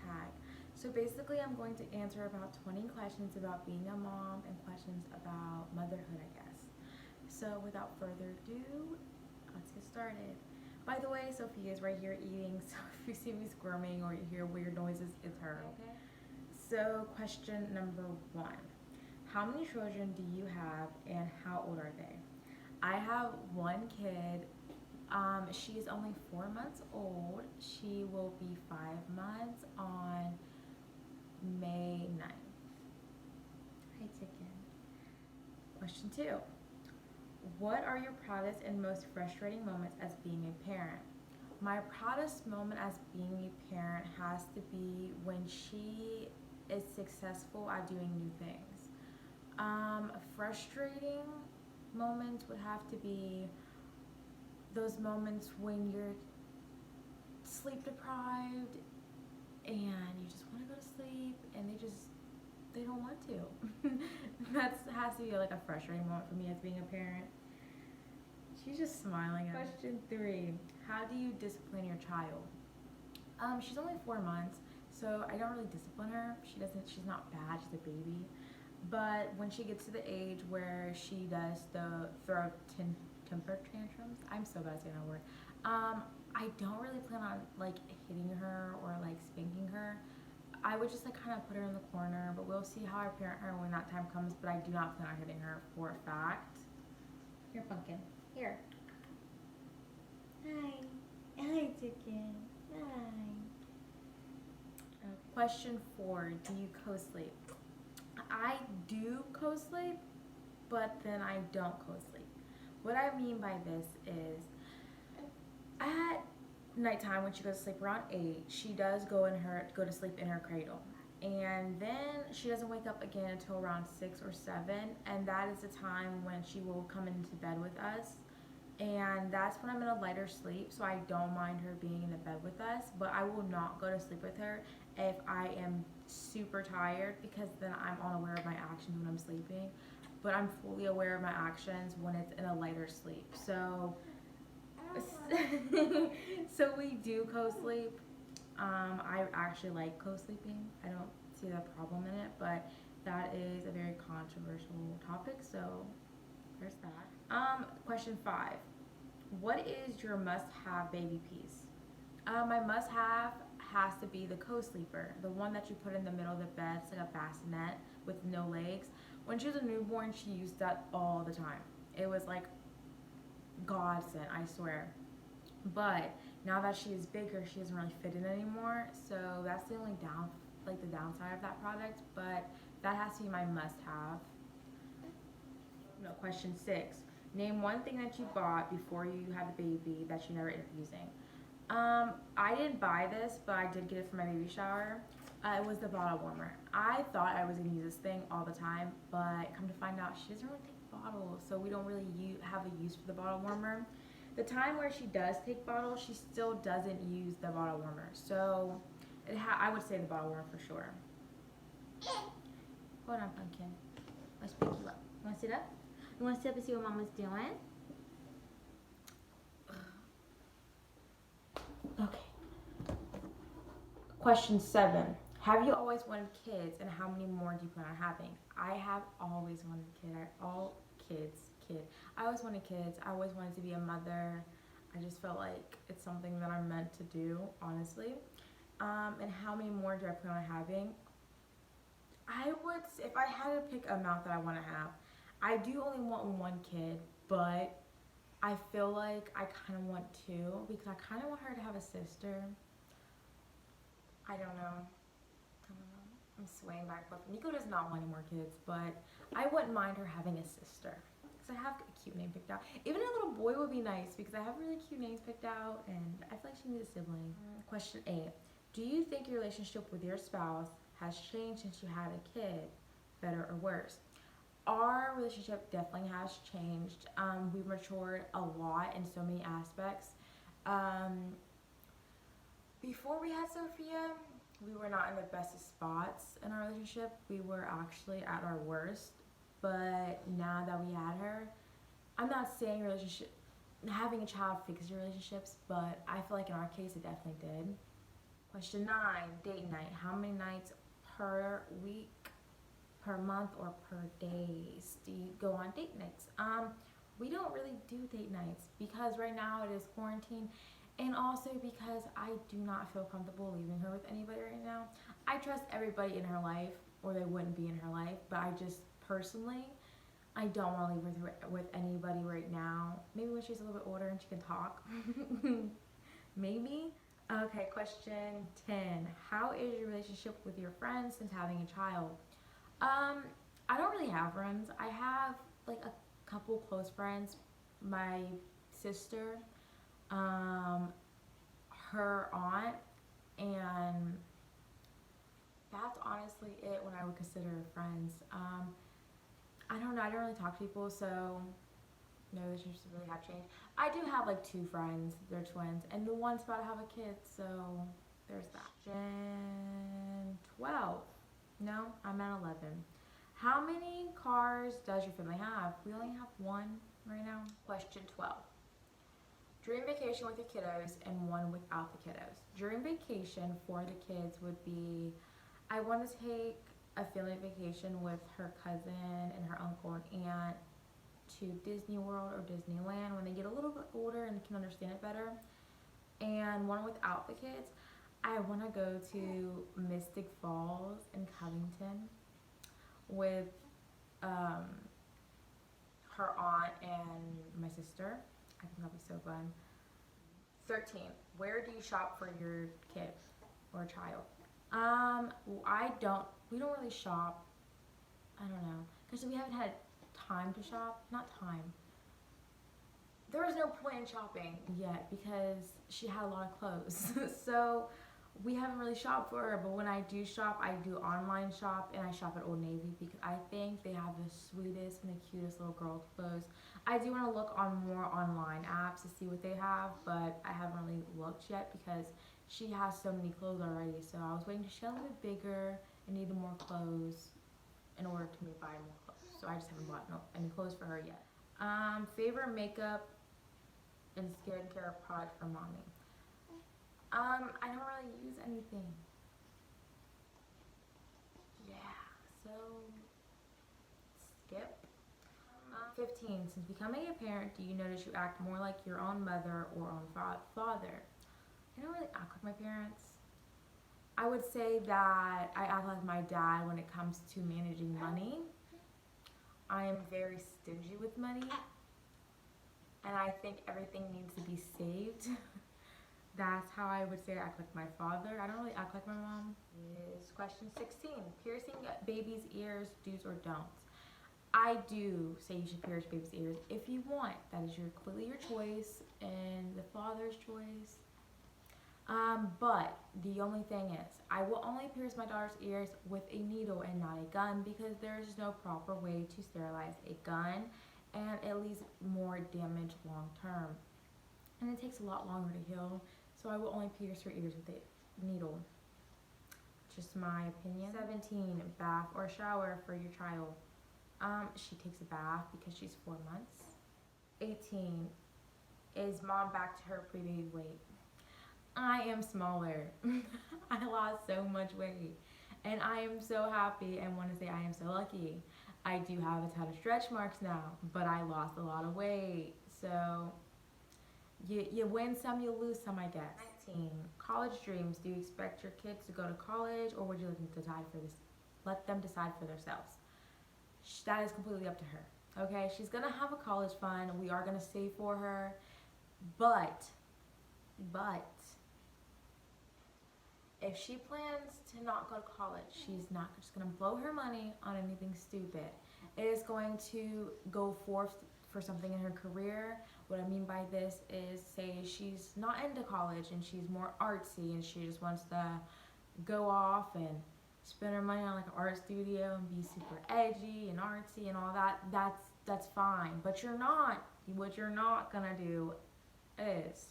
tag. So basically I'm going to answer about 20 questions about being a mom and questions about motherhood, I guess. So without further ado, let's get started. By the way, Sophia is right here eating, so if you see me squirming or you hear weird noises, it's her, okay? So question number 1. How many children do you have and how old are they? I have one kid. She is only 4 months old. She will be 5 months on May 9th. Hi, Chicken. Question 2. What are your proudest and most frustrating moments as being a parent? My proudest moment as being a parent has to be when she is successful at doing new things. Frustrating moments would have to be those moments when you're sleep deprived and you just want to go to sleep and they don't want to. That has to be like a frustrating moment for me as being a parent. She's just smiling at me. Question 3. How do you discipline your child? She's only 4 months, so I don't really discipline her. She's not bad, she's a baby. But when she gets to the age where she does the throw temper tantrums, I'm so bad at saying that word. I don't really plan on like hitting her or like spanking her. I would just like kind of put her in the corner, but we'll see how I parent her when that time comes. But I do not plan on hitting her for a fact. Here, Pumpkin. Here. Hi. Hi, Chicken. Hi. Okay. Question 4. Do you co-sleep? I do co-sleep, but then I don't co-sleep. What I mean by this is at nighttime when she goes to sleep around 8, she does go to sleep in her cradle. And then she doesn't wake up again until around 6 or 7, and that is the time when she will come into bed with us. And that's when I'm in a lighter sleep, so I don't mind her being in the bed with us, but I will not go to sleep with her if I am super tired, because then I'm unaware of my actions when I'm sleeping. But I'm fully aware of my actions when it's in a lighter sleep. So so we do co-sleep. I actually like co-sleeping. I don't see the problem in it, but that is a very controversial topic, so there's that. Question 5. What is your must-have baby piece? My must-have has to be the co-sleeper, the one that you put in the middle of the bed. It's like a bassinet with no legs. When she was a newborn, she used that all the time. It was like godsend, I swear. But now that she is bigger, she doesn't really fit in anymore. So that's the only the downside of that product. But that has to be my must-have. No, question 6. Name one thing that you bought before you had the baby that you never ended up using. I didn't buy this, but I did get it for my baby shower. It was the bottle warmer. I thought I was going to use this thing all the time, but come to find out, she doesn't really take bottles, so we don't really have a use for the bottle warmer. The time where she does take bottles, she still doesn't use the bottle warmer. So I would say the bottle warmer for sure. Hold on, Pumpkin. Let's pick you up. You want to sit up? You want to sit up and see what Mama's doing? Okay. Question 7. Have you always wanted kids, and how many more do you plan on having? I have always wanted kids. I always wanted kids. I always wanted to be a mother. I just felt like it's something that I'm meant to do, honestly. And how many more do I plan on having? If I had to pick an amount that I want to have, I do only want one kid, but I feel like I kind of want 2 because I kind of want her to have a sister. I don't know. I'm swaying back and forth. Nico does not want any more kids, but I wouldn't mind her having a sister because I have a cute name picked out. Even a little boy would be nice because I have really cute names picked out, and I feel like she needs a sibling. Question 8. Do you think your relationship with your spouse has changed since you had a kid, better or worse? Our relationship definitely has changed. We've matured a lot in so many aspects. Before we had Sophia, we were not in the best spots in our relationship. We were actually at our worst. But now that we had her, I'm not saying having a child fixes your relationships, but I feel like in our case it definitely did. Question 9, date night. How many nights per week, per month, or per days do you go on date nights? We don't really do date nights because right now it is quarantine, and also because I do not feel comfortable leaving her with anybody right now. I trust everybody in her life, or they wouldn't be in her life, but I just personally, I don't want to leave her with anybody right now. Maybe when she's a little bit older and she can talk. Maybe. Okay, question 10. How is your relationship with your friends since having a child? Um, I don't really have friends. I have like a couple close friends. My sister, um, her aunt, and that's honestly it when I would consider friends. I don't know. I don't really talk to people, so no, this just really have changed. I do have like two friends. They're twins, and the one's about to have a kid, so there's that. Question 12. No, I'm at 11. How many cars does your family have? We only have one right now. Question 12. Dream vacation with your kiddos and one without the kiddos. Dream vacation for the kids would be, I want to take a family vacation with her cousin and her uncle and aunt to Disney World or Disneyland when they get a little bit older and can understand it better. And one without the kids, I want to go to Mystic Falls in Covington with um, her aunt and my sister. I think that'll be so fun. 13. Where do you shop for your kid or child? We don't really shop. I don't know. Because we haven't had time to shop. Not time. There was no point in shopping yet because she had a lot of clothes. So we haven't really shopped for her, but when I do shop, I do online shop and I shop at Old Navy because I think they have the sweetest and the cutest little girl clothes. I do want to look on more online apps to see what they have, but I haven't really looked yet because she has so many clothes already. So I was waiting to she got a little bit bigger and needed more clothes in order to buy more clothes. So I just haven't bought any clothes for her yet. Favorite makeup and skincare product for mommy. I don't really use anything. Yeah, so skip. 15. Since becoming a parent, do you notice you act more like your own mother or own father? I don't really act like my parents. I would say that I act like my dad when it comes to managing money. I am very stingy with money, and I think everything needs to be saved. That's how I would say I act like my father. I don't really act like my mom. Is question 16. Piercing baby's ears, do's or don'ts. I do say you should pierce baby's ears if you want. That is completely your choice and the father's choice. But the only thing is, I will only pierce my daughter's ears with a needle and not a gun because there is no proper way to sterilize a gun, and it leaves more damage long term. And it takes a lot longer to heal, so I will only pierce her ears with a needle. Just my opinion. 17, bath or shower for your child. She takes a bath because she's 4 months. 18, is mom back to her pre-baby weight? I am smaller. I lost so much weight. And I am so happy and want to say I am so lucky. I do have a ton of stretch marks now, but I lost a lot of weight. So you win some, you lose some, I guess. 19, college dreams. Do you expect your kids to go to college or would you let them decide for themselves? That is completely up to her. Okay, she's gonna have a college fund. We are gonna save for her, but if she plans to not go to college, she's not just going to blow her money on anything stupid. It is going to go forth for something in her career. What I mean by this is, say she's not into college and she's more artsy and she just wants to go off and spend her money on like an art studio and be super edgy and artsy and all that. That's fine. But what you're not going to do is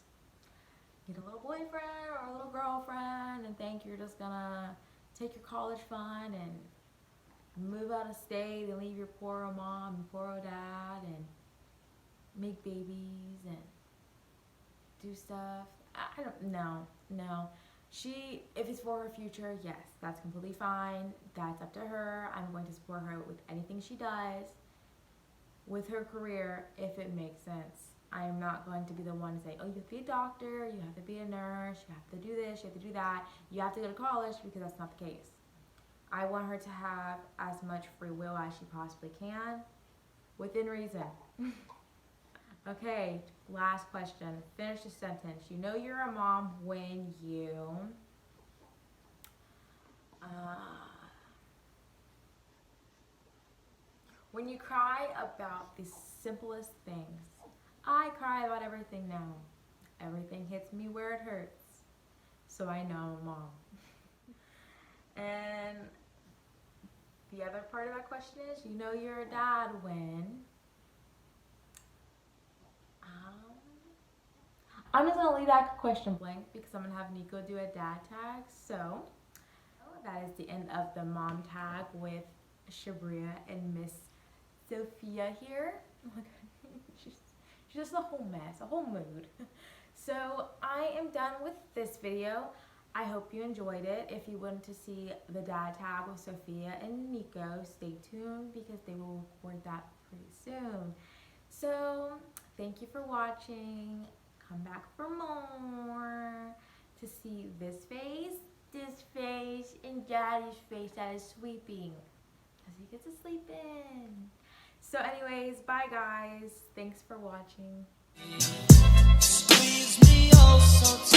get a little boyfriend or a little girlfriend and think you're just gonna take your college fund and move out of state and leave your poor old mom and poor old dad and make babies and do stuff. I don't know. No. If it's for her future, yes, that's completely fine. That's up to her. I'm going to support her with anything she does with her career if it makes sense. I am not going to be the one to say, oh, you have to be a doctor, you have to be a nurse, you have to do this, you have to do that, you have to go to college, because that's not the case. I want her to have as much free will as she possibly can, within reason. Okay, last question. Finish the sentence. You know you're a mom when you... when you cry about the simplest things. I cry about everything now. Everything hits me where it hurts. So I know I'm a mom. And the other part of that question is, you know you're a dad when... I'm just going to leave that question blank because I'm going to have Nico do a dad tag. So that is the end of the mom tag with Shabria and Miss Sophia here. Oh my God. She's just a whole mess, a whole mood. So I am done with this video. I hope you enjoyed it. If you wanted to see the dad tag with Sophia and Nico, stay tuned because they will record that pretty soon. So thank you for watching. Come back for more to see this face, and Daddy's face that is sweeping because he gets to sleep in. So anyways, bye guys. Thanks for watching. Squeeze me oh so